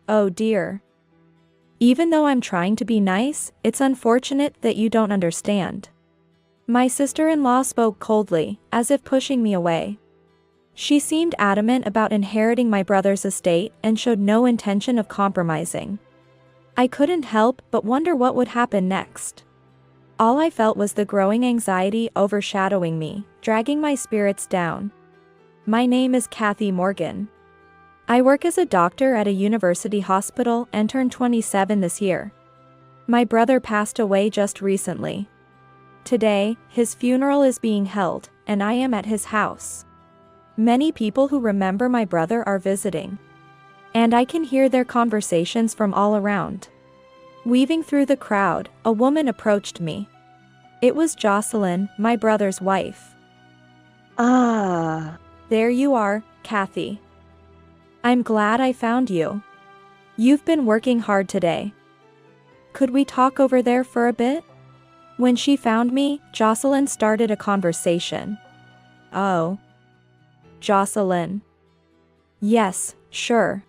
Oh dear. Even though I'm trying to be nice, it's unfortunate that you don't understand. My sister-in-law spoke coldly, as if pushing me away. She seemed adamant about inheriting my brother's estate and showed no intention of compromising. I couldn't help but wonder what would happen next. All I felt was the growing anxiety overshadowing me, dragging my spirits down. My name is Kathy Morgan. I work as a doctor at a university hospital and turned 27 this year. My brother passed away just recently. Today, his funeral is being held, and I am at his house. Many people who remember my brother are visiting, and I can hear their conversations from all around. Weaving through the crowd, a woman approached me. It was Jocelyn, my brother's wife. Ah, there you are, Kathy. I'm glad I found you. You've been working hard today. Could we talk over there for a bit? When she found me, Jocelyn started a conversation. Oh. Jocelyn. Yes, sure.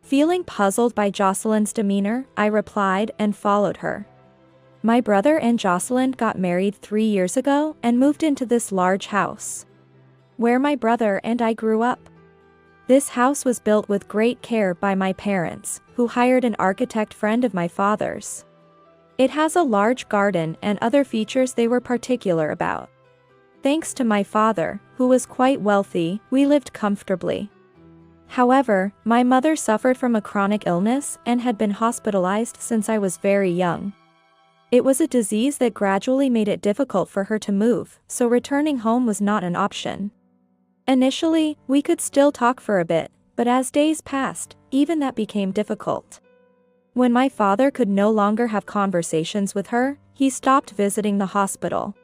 Feeling puzzled by Jocelyn's demeanor, I replied and followed her. My brother and Jocelyn got married 3 years ago and moved into this large house, where my brother and I grew up. This house was built with great care by my parents, who hired an architect friend of my father's. It has a large garden and other features they were particular about. Thanks to my father, who was quite wealthy, we lived comfortably. However, my mother suffered from a chronic illness and had been hospitalized since I was very young. It was a disease that gradually made it difficult for her to move, so returning home was not an option. Initially, we could still talk for a bit, but as days passed, even that became difficult. When my father could no longer have conversations with her, he stopped visiting the hospital.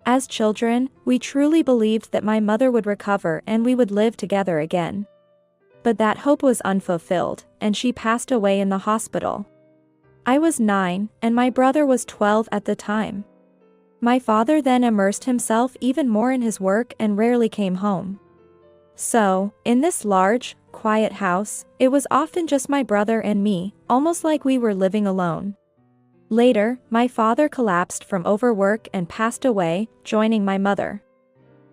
As children, we truly believed that my mother would recover and we would live together again. But that hope was unfulfilled, and she passed away in the hospital. I was 9, and my brother was 12 at the time. My father then immersed himself even more in his work and rarely came home. So, in this large, quiet house, it was often just my brother and me, almost like we were living alone. Later, my father collapsed from overwork and passed away, joining my mother.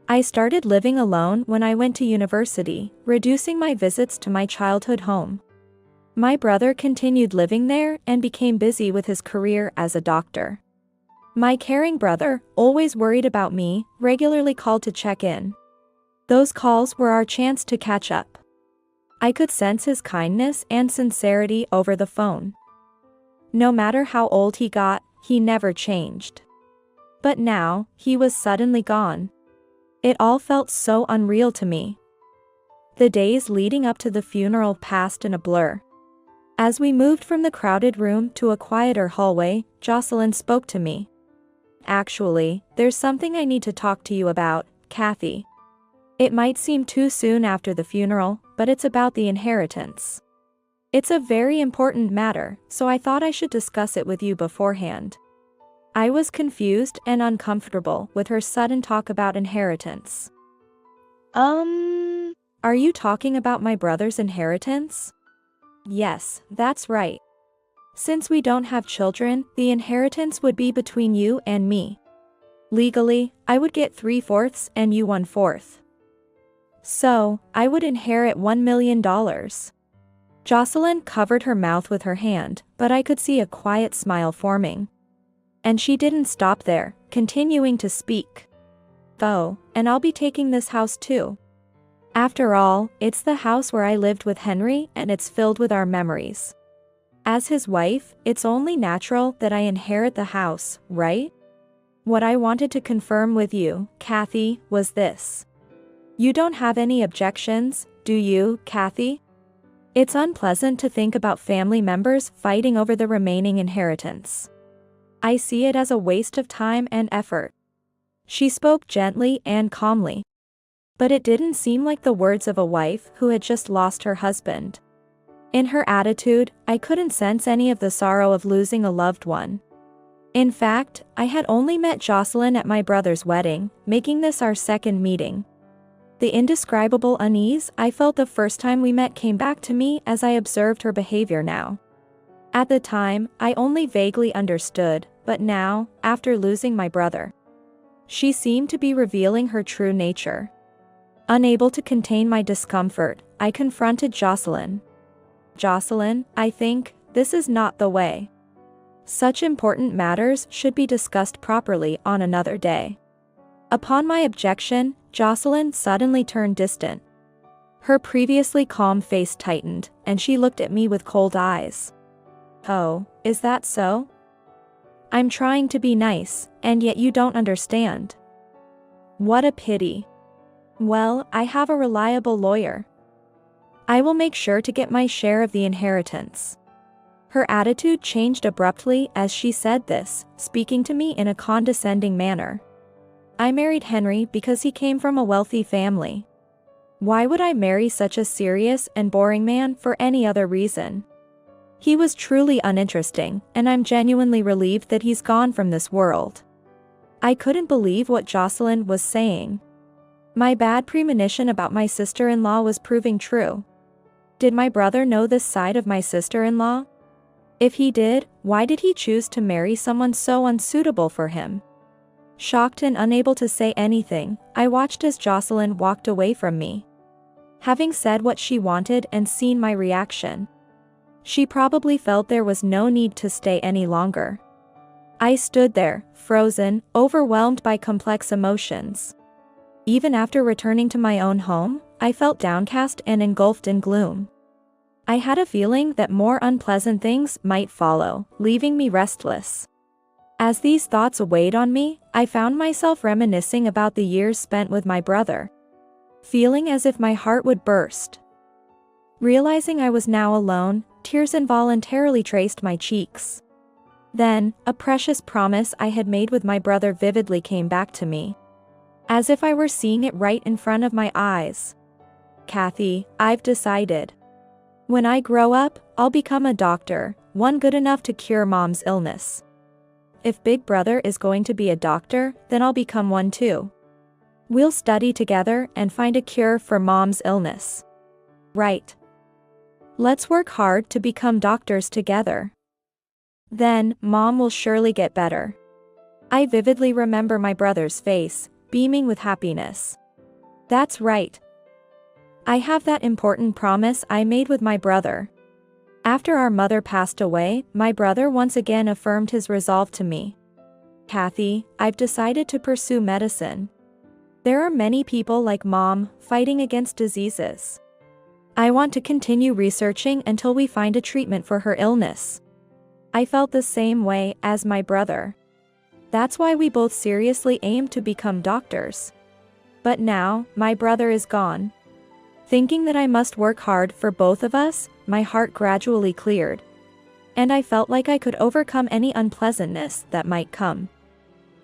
I started living alone when I went to university, reducing my visits to my childhood home. My brother continued living there and became busy with his career as a doctor. My caring brother, always worried about me, regularly called to check in. Those calls were our chance to catch up. I could sense his kindness and sincerity over the phone. No matter how old he got, he never changed. But now, he was suddenly gone. It all felt so unreal to me. The days leading up to the funeral passed in a blur. As we moved from the crowded room to a quieter hallway, Jocelyn spoke to me. Actually, there's something I need to talk to you about, Kathy. It might seem too soon after the funeral, but it's about the inheritance. It's a very important matter, so I thought I should discuss it with you beforehand. I was confused and uncomfortable with her sudden talk about inheritance. Are you talking about my brother's inheritance? Yes, that's right. Since we don't have children, the inheritance would be between you and me. Legally, I would get 3/4 and you 1/4. So, I would inherit $1 million. Jocelyn covered her mouth with her hand, but I could see a quiet smile forming. And she didn't stop there, continuing to speak. Oh, and I'll be taking this house too. After all, it's the house where I lived with Henry and it's filled with our memories. As his wife, it's only natural that I inherit the house, right? What I wanted to confirm with you, Kathy, was this. You don't have any objections, do you, Kathy? It's unpleasant to think about family members fighting over the remaining inheritance. I see it as a waste of time and effort. She spoke gently and calmly. But it didn't seem like the words of a wife who had just lost her husband. In her attitude, I couldn't sense any of the sorrow of losing a loved one. In fact, I had only met Jocelyn at my brother's wedding, making this our second meeting. The indescribable unease I felt the first time we met came back to me as I observed her behavior now. At the time, I only vaguely understood, but now, after losing my brother, she seemed to be revealing her true nature. Unable to contain my discomfort, I confronted Jocelyn. Jocelyn, I think, this is not the way. Such important matters should be discussed properly on another day. Upon my objection, Jocelyn suddenly turned distant. Her previously calm face tightened, and she looked at me with cold eyes. Oh, is that so? I'm trying to be nice, and yet you don't understand. What a pity. Well, I have a reliable lawyer. I will make sure to get my share of the inheritance. Her attitude changed abruptly as she said this, speaking to me in a condescending manner. I married Henry because he came from a wealthy family. Why would I marry such a serious and boring man for any other reason? He was truly uninteresting, and I'm genuinely relieved that he's gone from this world. I couldn't believe what Jocelyn was saying. My bad premonition about my sister-in-law was proving true. Did my brother know this side of my sister-in-law? If he did, why did he choose to marry someone so unsuitable for him? Shocked and unable to say anything, I watched as Jocelyn walked away from me. Having said what she wanted and seen my reaction, she probably felt there was no need to stay any longer. I stood there, frozen, overwhelmed by complex emotions. Even after returning to my own home, I felt downcast and engulfed in gloom. I had a feeling that more unpleasant things might follow, leaving me restless. As these thoughts weighed on me, I found myself reminiscing about the years spent with my brother, feeling as if my heart would burst. Realizing I was now alone, tears involuntarily traced my cheeks. Then, a precious promise I had made with my brother vividly came back to me, as if I were seeing it right in front of my eyes. Kathy, I've decided. When I grow up, I'll become a doctor, one good enough to cure Mom's illness. If Big Brother is going to be a doctor, then I'll become one too. We'll study together and find a cure for Mom's illness. Right. Let's work hard to become doctors together. Then, Mom will surely get better. I vividly remember my brother's face, beaming with happiness. That's right. I have that important promise I made with my brother. After our mother passed away, my brother once again affirmed his resolve to me. Kathy, I've decided to pursue medicine. There are many people like Mom, fighting against diseases. I want to continue researching until we find a treatment for her illness. I felt the same way as my brother. That's why we both seriously aimed to become doctors. But now, my brother is gone. Thinking that I must work hard for both of us, my heart gradually cleared. And I felt like I could overcome any unpleasantness that might come.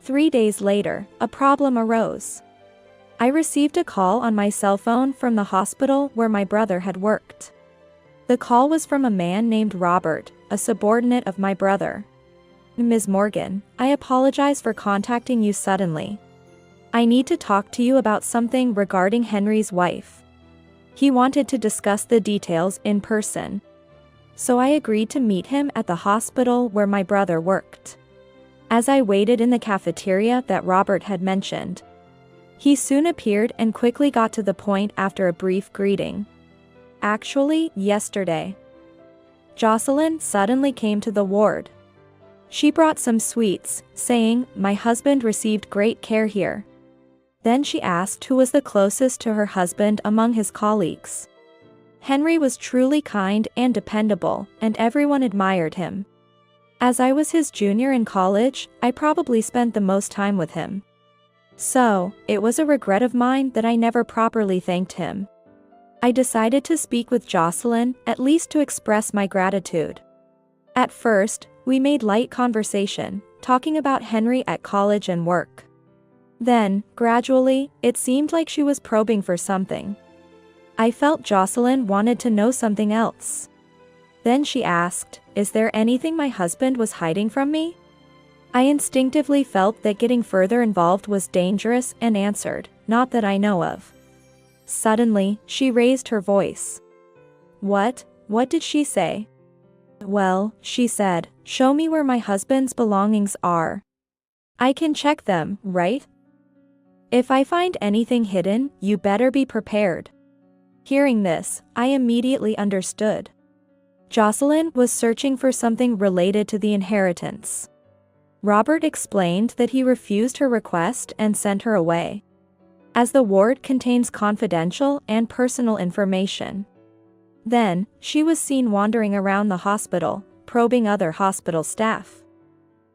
3 days later, a problem arose. I received a call on my cell phone from the hospital where my brother had worked. The call was from a man named Robert, a subordinate of my brother. Ms. Morgan, I apologize for contacting you suddenly. I need to talk to you about something regarding Henry's wife. He wanted to discuss the details in person. So I agreed to meet him at the hospital where my brother worked. As I waited in the cafeteria that Robert had mentioned, he soon appeared and quickly got to the point after a brief greeting. Actually, yesterday, Jocelyn suddenly came to the ward. She brought some sweets, saying, "My husband received great care here." Then she asked who was the closest to her husband among his colleagues. Henry was truly kind and dependable, and everyone admired him. As I was his junior in college, I probably spent the most time with him. So, it was a regret of mine that I never properly thanked him. I decided to speak with Jocelyn, at least to express my gratitude. At first, we made light conversation, talking about Henry at college and work. Then, gradually, it seemed like she was probing for something. I felt Jocelyn wanted to know something else. Then she asked, "Is there anything my husband was hiding from me?" I instinctively felt that getting further involved was dangerous and answered, "Not that I know of." Suddenly, she raised her voice. What? What did she say? Well, she said, show me where my husband's belongings are. I can check them, right? If I find anything hidden, you better be prepared. Hearing this, I immediately understood. Jocelyn was searching for something related to the inheritance. Robert explained that he refused her request and sent her away, as the ward contains confidential and personal information. Then, she was seen wandering around the hospital, probing other hospital staff.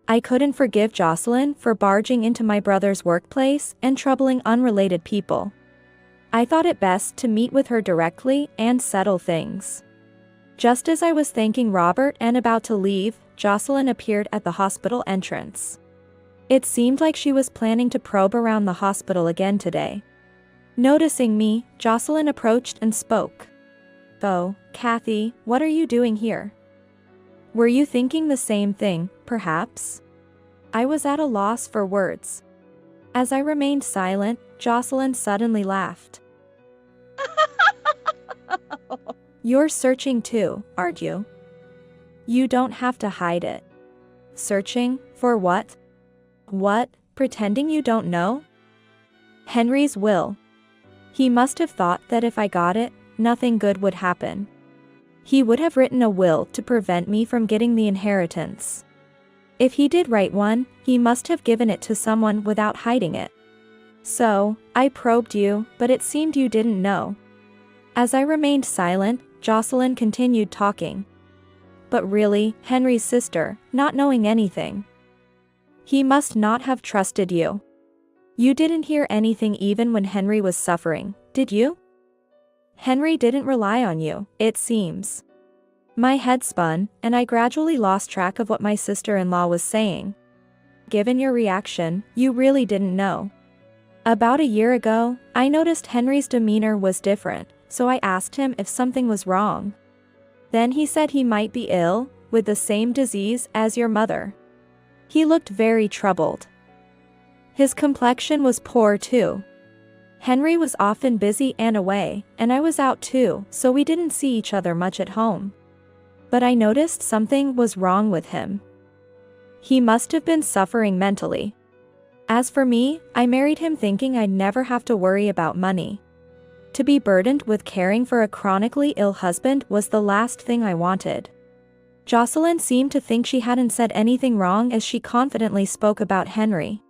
I couldn't forgive Jocelyn for barging into my brother's workplace and troubling unrelated people. I thought it best to meet with her directly and settle things. Just as I was thanking Robert and about to leave, Jocelyn appeared at the hospital entrance. It seemed like she was planning to probe around the hospital again today. Noticing me, Jocelyn approached and spoke. Oh, Kathy, what are you doing here? Were you thinking the same thing, perhaps? I was at a loss for words. As I remained silent, Jocelyn suddenly laughed. You're searching too, aren't you? You don't have to hide it. Searching, for what? What, pretending you don't know? Henry's will. He must have thought that if I got it, nothing good would happen. He would have written a will to prevent me from getting the inheritance. If he did write one, he must have given it to someone without hiding it. So, I probed you, but it seemed you didn't know. As I remained silent, Jocelyn continued talking. But really, Henry's sister, not knowing anything. He must not have trusted you. You didn't hear anything even when Henry was suffering, did you? Henry didn't rely on you, it seems. My head spun, and I gradually lost track of what my sister-in-law was saying. Given your reaction, you really didn't know. About a year ago, I noticed Henry's demeanor was different, so I asked him if something was wrong. Then he said he might be ill, with the same disease as your mother. He looked very troubled. His complexion was poor too. Henry was often busy and away, and I was out too, so we didn't see each other much at home. But I noticed something was wrong with him. He must have been suffering mentally. As for me, I married him thinking I'd never have to worry about money. To be burdened with caring for a chronically ill husband was the last thing I wanted. Jocelyn seemed to think she hadn't said anything wrong as she confidently spoke about Henry.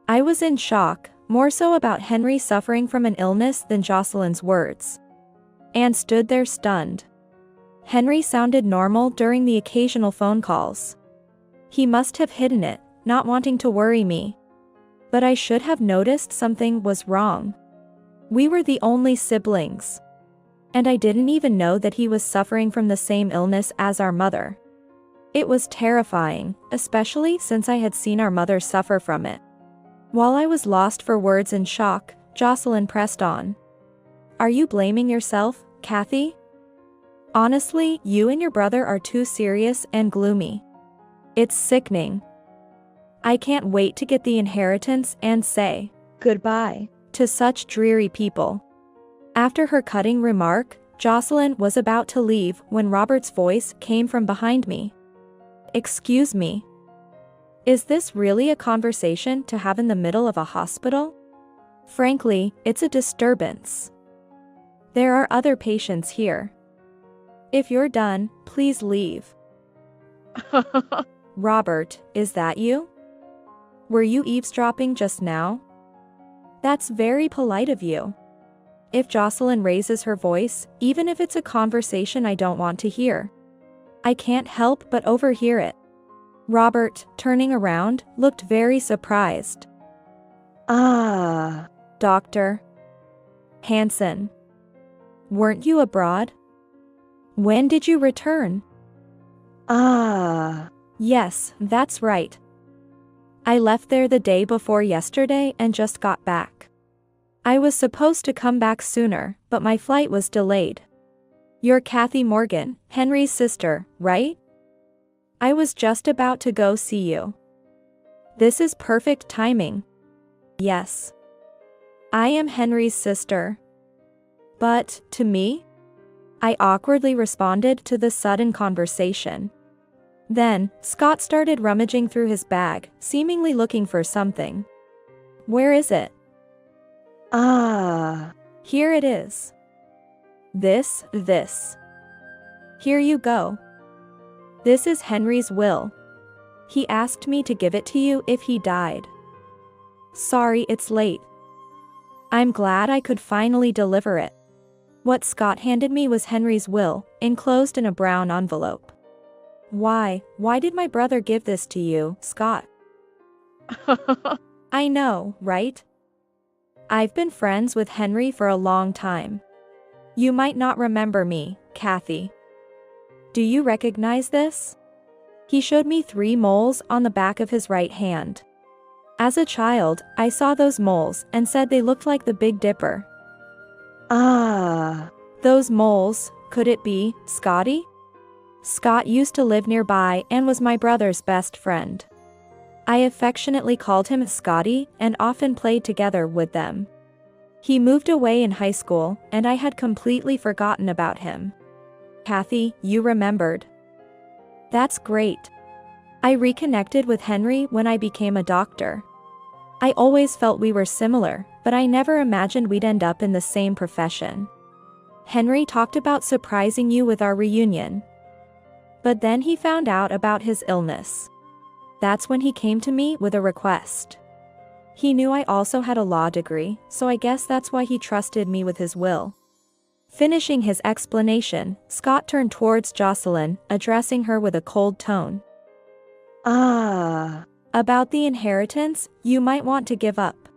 I was in shock, more so about Henry suffering from an illness than Jocelyn's words. And stood there stunned. Henry sounded normal during the occasional phone calls. He must have hidden it, not wanting to worry me. But I should have noticed something was wrong. We were the only siblings. And I didn't even know that he was suffering from the same illness as our mother. It was terrifying, especially since I had seen our mother suffer from it. While I was lost for words in shock, Jocelyn pressed on. Are you blaming yourself, Kathy? Honestly, you and your brother are too serious and gloomy. It's sickening. I can't wait to get the inheritance and say goodbye to such dreary people. After her cutting remark, Jocelyn was about to leave when Robert's voice came from behind me. Excuse me. Is this really a conversation to have in the middle of a hospital? Frankly, it's a disturbance. There are other patients here. If you're done, please leave. Robert, is that you? Were you eavesdropping just now? That's very polite of you. If Jocelyn raises her voice, even if it's a conversation I don't want to hear, I can't help but overhear it. Robert, turning around, looked very surprised. Ah. Dr. Hansen. Weren't you abroad? When did you return? Ah. Yes, that's right. I left there the day before yesterday and just got back. I was supposed to come back sooner, but my flight was delayed. You're Kathy Morgan, Henry's sister, right? I was just about to go see you. This is perfect timing. Yes. I am Henry's sister. But, to me? I awkwardly responded to the sudden conversation. Then, Scott started rummaging through his bag, seemingly looking for something. Where is it? Ah. Here it is. This. Here you go. This is Henry's will. He asked me to give it to you if he died. Sorry it's late. I'm glad I could finally deliver it. What Scott handed me was Henry's will, enclosed in a brown envelope. Why did my brother give this to you, Scott? I know, right? I've been friends with Henry for a long time. You might not remember me, Kathy. Do you recognize this? He showed me 3 moles on the back of his right hand. As a child, I saw those moles and said they looked like the Big Dipper. Ah. Those moles, could it be Scotty? Scott used to live nearby and was my brother's best friend. I affectionately called him Scotty and often played together with them. He moved away in high school, and I had completely forgotten about him. Kathy, you remembered. That's great. I reconnected with Henry when I became a doctor. I always felt we were similar, but I never imagined we'd end up in the same profession. Henry talked about surprising you with our reunion. But then he found out about his illness. That's when he came to me with a request. He knew I also had a law degree, so I guess that's why he trusted me with his will. Finishing his explanation, Scott turned towards Jocelyn, addressing her with a cold tone. Ah. About the inheritance, you might want to give up.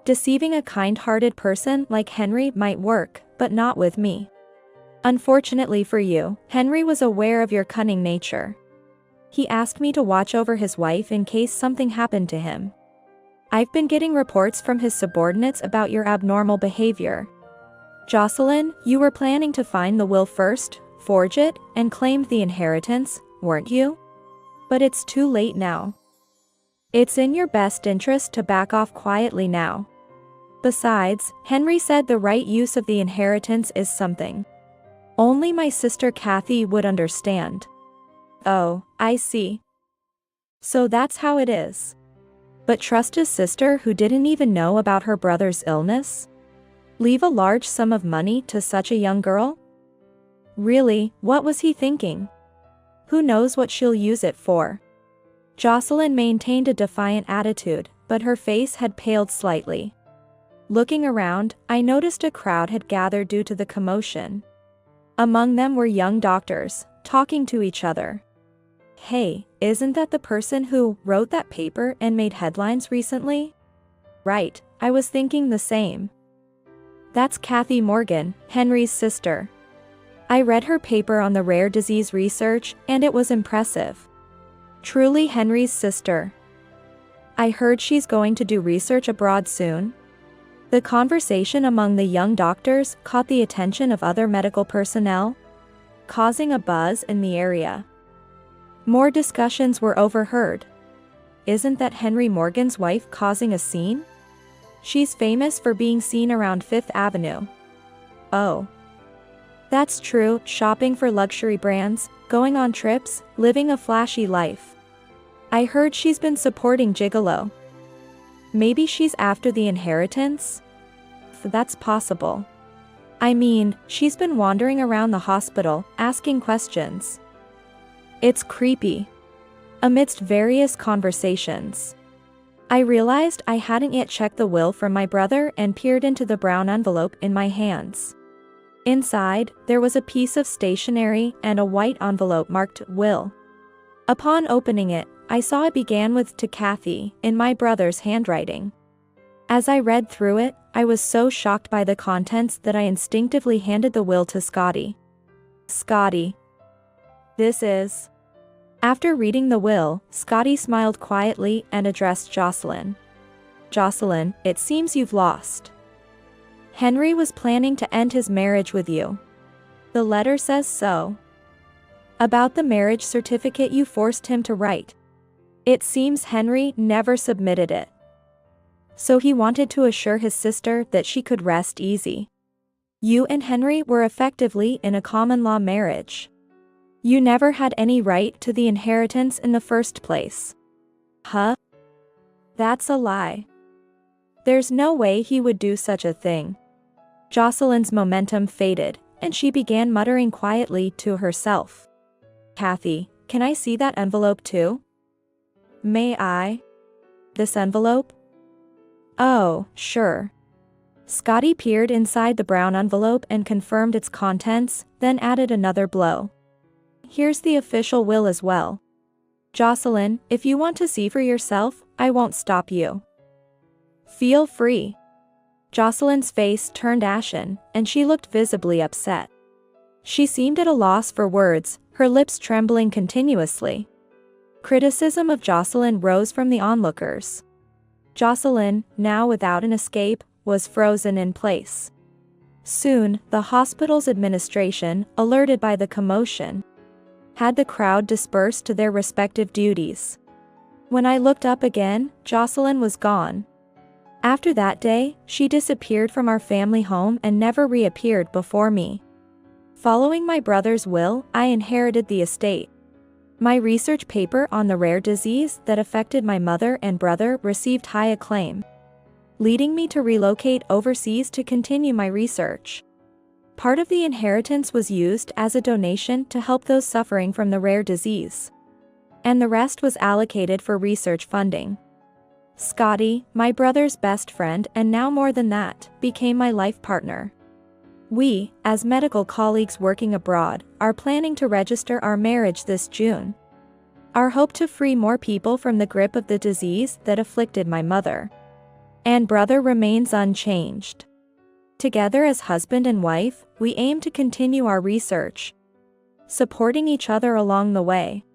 Deceiving a kind-hearted person like Henry might work, but not with me. Unfortunately for you, Henry was aware of your cunning nature. He asked me to watch over his wife in case something happened to him. I've been getting reports from his subordinates about your abnormal behavior. Jocelyn, you were planning to find the will first, forge it, and claim the inheritance, weren't you? But it's too late now. It's in your best interest to back off quietly now. Besides, Henry said the right use of the inheritance is something only my sister Kathy would understand. Oh, I see. So that's how it is. But trust his sister who didn't even know about her brother's illness? Leave a large sum of money to such a young girl? Really, what was he thinking? Who knows what she'll use it for? Jocelyn maintained a defiant attitude, but her face had paled slightly. Looking around, I noticed a crowd had gathered due to the commotion. Among them were young doctors, talking to each other. Hey, isn't that the person who wrote that paper and made headlines recently? Right, I was thinking the same. That's Kathy Morgan, Henry's sister. I read her paper on the rare disease research, and it was impressive. Truly Henry's sister. I heard she's going to do research abroad soon. The conversation among the young doctors caught the attention of other medical personnel, causing a buzz in the area. More discussions were overheard. Isn't that Henry Morgan's wife causing a scene? She's famous for being seen around Fifth Avenue. Oh. That's true, shopping for luxury brands, going on trips, living a flashy life. I heard she's been supporting Gigolo. Maybe she's after the inheritance? That's possible. I mean, she's been wandering around the hospital, asking questions. It's creepy. Amidst various conversations, I realized I hadn't yet checked the will from my brother and peered into the brown envelope in my hands. Inside, there was a piece of stationery and a white envelope marked Will. Upon opening it, I saw it began with "To Kathy" in my brother's handwriting. As I read through it, I was so shocked by the contents that I instinctively handed the will to Scotty. Scotty. This is. After reading the will, Scotty smiled quietly and addressed Jocelyn. Jocelyn, it seems you've lost. Henry was planning to end his marriage with you. The letter says so. About the marriage certificate you forced him to write. It seems Henry never submitted it. So he wanted to assure his sister that she could rest easy. You and Henry were effectively in a common law marriage. You never had any right to the inheritance in the first place. Huh? That's a lie. There's no way he would do such a thing. Jocelyn's momentum faded, and she began muttering quietly to herself. Kathy, can I see that envelope too? May I? This envelope? Oh, sure. Scotty peered inside the brown envelope and confirmed its contents, then added another blow. Here's the official will as well. Jocelyn, if you want to see for yourself, I won't stop you. Feel free. Jocelyn's face turned ashen, and she looked visibly upset. She seemed at a loss for words, her lips trembling continuously. Criticism of Jocelyn rose from the onlookers. Jocelyn, now without an escape, was frozen in place. Soon, the hospital's administration, alerted by the commotion, had the crowd disperse to their respective duties. When I looked up again, Jocelyn was gone. After that day, she disappeared from our family home and never reappeared before me. Following my brother's will, I inherited the estate. My research paper on the rare disease that affected my mother and brother received high acclaim, leading me to relocate overseas to continue my research. Part of the inheritance was used as a donation to help those suffering from the rare disease, and the rest was allocated for research funding. Scotty, my brother's best friend and now more than that, became my life partner. We, as medical colleagues working abroad, are planning to register our marriage this June. Our hope to free more people from the grip of the disease that afflicted my mother and brother remains unchanged. Together as husband and wife, we aim to continue our research, supporting each other along the way.